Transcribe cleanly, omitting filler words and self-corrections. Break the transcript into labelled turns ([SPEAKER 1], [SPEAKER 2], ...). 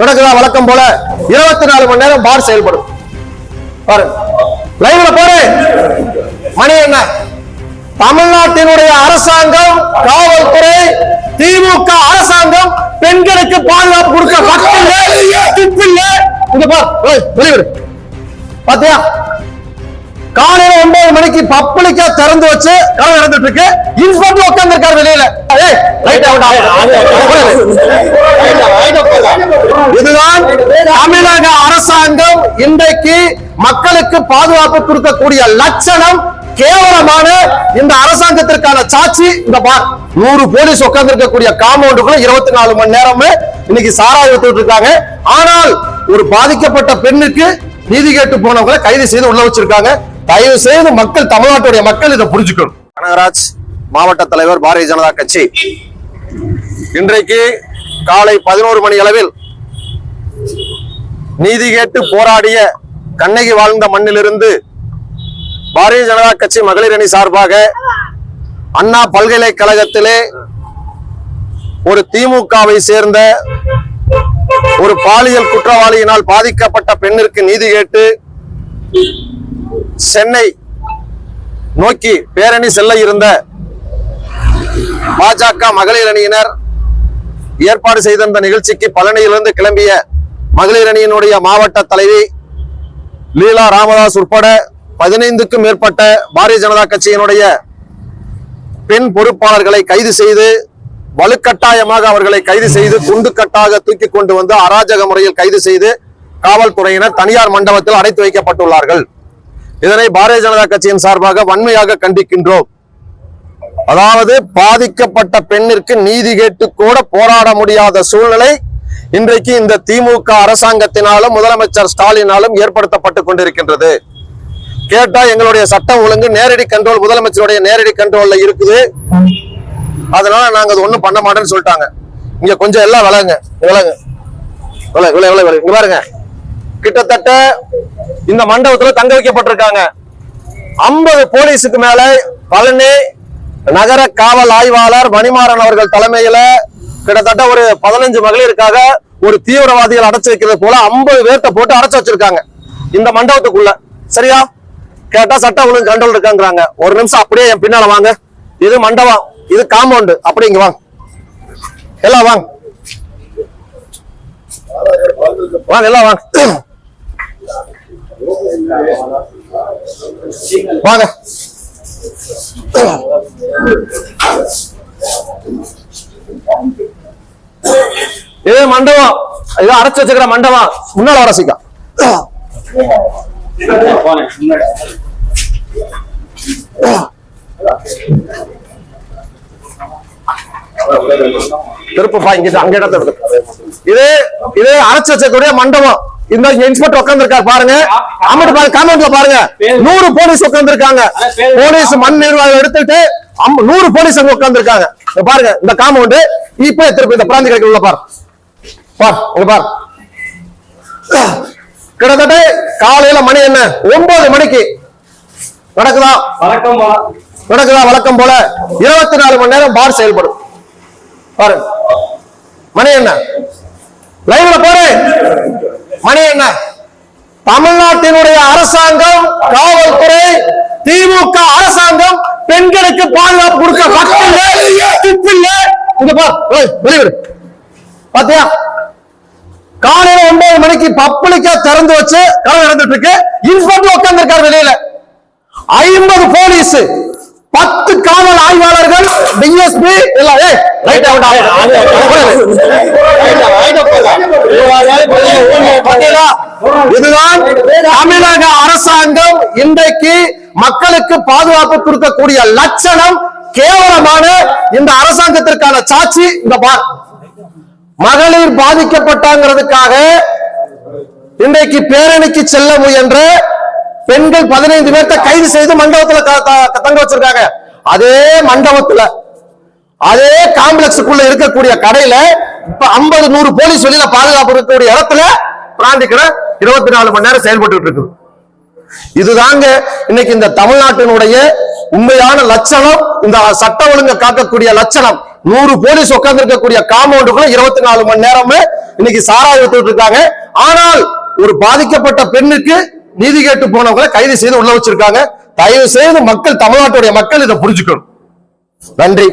[SPEAKER 1] நடக்குதா வழக்கம் போல 24 மணி நேரம் பார் செயல்படும். பாருங்க லைவ்ல போறேன். மணி என்ன? தமிழ்நாட்டினுடைய அரசாங்கம், காவல்துறை, திமுக அரசாங்கம் பெண்களுக்கு பாதுகாப்பு கொடுக்க வெளியிடு. பாத்தியா காலையில 9 மணிக்கு பப்ளிக்கா திறந்து வச்சு கடை நடந்துட்டு இருக்கு. இன்ஸ்பெக்டர் உட்கார்ந்து இருக்காரு வெளியில. இதுதான் தமிழக அரசாங்கம் இன்றைக்கு மக்களுக்கு பாதுகாப்பு கொடுக்கக்கூடிய லட்சணம். கேவலமான இந்த அரசாங்கத்திற்கான சாட்சி இந்த பார். 100 போலீஸ் உட்கார்ந்து இருக்கக்கூடிய காம்பவுண்டுக்குள்ள 24 மணி நேரம் இன்னைக்கு சாராய வித்துட்டு இருக்காங்க. ஆனால் ஒரு பாதிக்கப்பட்ட பெண்ணுக்கு நீதி கேட்டு போனவங்களை கைது செய்து உள்ள வச்சிருக்காங்க. தயவு செய்து மக்கள், தமிழ்நாட்டுடைய மக்கள் இதை புரிஞ்சுக்கணும். கனகராஜ், மாவட்ட தலைவர், பாரதிய ஜனதா கட்சி. இன்றைக்கு காலை 11 மணி அளவில் நீதி கேட்டு போராடிய கண்ணகி வாழ்ந்த மண்ணிலிருந்து பாரதிய ஜனதா கட்சி மகளிர் அணி சார்பாக அண்ணா பல்கலைக்கழகத்திலே ஒரு திமுகவை சேர்ந்த ஒரு பாலியல் குற்றவாளியினால் பாதிக்கப்பட்ட பெண்ணிற்கு நீதி கேட்டு சென்னை நோக்கி பேரணி செல்ல இருந்த பாஜக மகளிர் அணியினர் ஏற்பாடு செய்த இந்த நிகழ்ச்சிக்கு பழனியிலிருந்து கிளம்பிய மகளிர் அணியினுடைய மாவட்ட தலைவி லீலா ராமதாஸ் உட்பட 15க்கும் மேற்பட்ட பாரதிய ஜனதா கட்சியினுடைய பெண் பொறுப்பாளர்களை கைது செய்து, வலுக்கட்டாயமாக அவர்களை கைது செய்து குண்டுக்கட்டாக தூக்கி கொண்டு வந்து அராஜக முறையில் கைது செய்து காவல்துறையினர் தனியார் மண்டபத்தில் அடைத்து வைக்கப்பட்டுள்ளார்கள். இதனை பாரதிய ஜனதா கட்சியின் சார்பாக வன்மையாக கண்டிக்கின்றோம். அதாவது பாதிக்கப்பட்ட பெண்ணிற்கு நீதி கேட்டு கூட போராட முடியாத சூழ்நிலை இன்றைக்கு இந்த திமுக அரசாங்கத்தினாலும் முதலமைச்சர் ஸ்டாலினாலும் ஏற்படுத்தப்பட்டு கொண்டிருக்கின்றது. கேட்டா எங்களுடைய சட்டம் ஒழுங்கு நேரடி கண்ட்ரோல், முதலமைச்சருடைய நேரடி கண்ட்ரோல்ல இருக்குது, அதனால நாங்க அது ஒண்ணும் பண்ண மாட்டேன்னு சொல்லிட்டாங்க. இங்க கொஞ்சம் எல்லாம் விளங்க இங்க பாருங்க, கிட்டத்தட்ட இந்த மண்டபத்துல தங்க வைக்கப்பட்டிருக்காங்க. 50 போலீஸுக்கு மேல பழனி நகர காவல் ஆய்வாளர் மணிமாறன் அவர்கள் தலைமையில கிட்டத்தட்ட ஒரு 15 மகளிருக்காக ஒரு தீவிரவாதிகள் அடைச்சு வைக்கிறது போல 50 பேர்த்த போட்டு அடைச்சு வச்சிருக்காங்க இந்த மண்டபத்துக்குள்ள. சரியா? கேட்டா சட்ட ஒழுங்கு கண்ட்ரோல் இருக்காங்கிறாங்க. ஒரு நிமிஷம் அப்படியே என் பின்னால வாங்க. இது மண்டபம், இது காம்பவுண்டு. அப்படி இங்க வாங்க, எல்லாம் வாங்க வாங்க, எல்லாம் வாங்க வாங்க. இது மண்டபம், இது அடைச்சு வச்சுக்கிற மண்டபம். முன்னால வர சீக்கா திருப்பா இங்கிட்ட அங்க இடத்த இது இது அடைச்சு வச்சக்கூடிய மண்டபம். இந்த இன்ஸ்பெக்டர் உட்கார்ந்து இருக்காரு பாருங்க. அம்மட்டு பாருங்க, காமெண்ட்ல பாருங்க, 100 போலீஸ் உட்கார்ந்து இருக்காங்க. போலீஸ் மண் நிர்வாகம் எடுத்துட்டு 100 போலீஸ் அங்க உட்கார்ந்து இருக்காங்க. பாருங்க இந்த காம்பவுண்டு. இப்ப திருப்பி இந்த பிராந்தி கடைக்குள்ள பாரு பாரு. கிட்டத்தட்ட காலையில மணி என்ன 9 மணிக்கு நடக்குதா வழக்கம் போல 24 மணி நேரம் பார் செயல்படும். பாருங்க மணி என்ன? லைவ்ல போறேன். மணி என்ன? தமிழ்நாட்டினுடைய அரசாங்கம், காவல்துறை, திமுக அரசாங்கம் பெண்களுக்கு பாதுகாப்பு கொடுக்க இங்க வெளியிடு. பாத்தியா காலையில 9 மணிக்கு பப்ளிக்கா திறந்து வச்சு கடை நடந்துட்டு இருக்கு. இன்ஸ்பெக்டர் உட்கார்ந்து இருக்காரு வெளியில. 50 போலீஸ், 10 காவல் ஆய்வாளர்கள், டிஎஸ்பி எல்லாம். இதுதான் தமிழக அரசாங்கம் இன்றைக்கு மக்களுக்கு பாதுகாப்பு கொடுக்கக்கூடிய லட்சணம். கேவலமான இந்த அரசாங்கத்திற்கான சாட்சி இந்த பார். மகளிர் பாதிக்கப்பட்டாங்கிறதுக்காக இன்றைக்கு பேரணிக்கு செல்ல முயன்ற பெண்கள் 15 பேர்த்த கைது செய்து மண்டபத்துல தங்க வச்சிருக்காங்க. அதே மண்டபத்துல, அதே காம்ப்ளெக்ஸுக்குள்ள இருக்கக்கூடிய கடையில இப்ப 50-100 போலீஸ் வெளியில பாதுகாப்பு இருக்கக்கூடிய இடத்துல பிராந்திக்கிற 24 மணி நேரம் செயல்பட்டு இருக்குது. இதுதாங்க இன்னைக்கு இந்த தமிழ்நாட்டினுடைய உண்மையான லட்சணம், இந்த சட்ட ஒழுங்கை காக்கக்கூடிய லட்சணம். 100 போலீஸ் உட்கார்ந்து இருக்கக்கூடிய காம்பவுண்டுக்குள்ள 24 மணி நேரமே இன்னைக்கு சாராய வித்துட்டு இருக்காங்க. ஆனால் ஒரு பாதிக்கப்பட்ட பெண்ணுக்கு நீதி கேட்டு போனவங்களை கைது செய்து உள்ள வச்சிருக்காங்க. தயவு செய்து மக்கள், தமிழ்நாட்டுடைய மக்கள் இதை புரிஞ்சுக்கணும். நன்றி.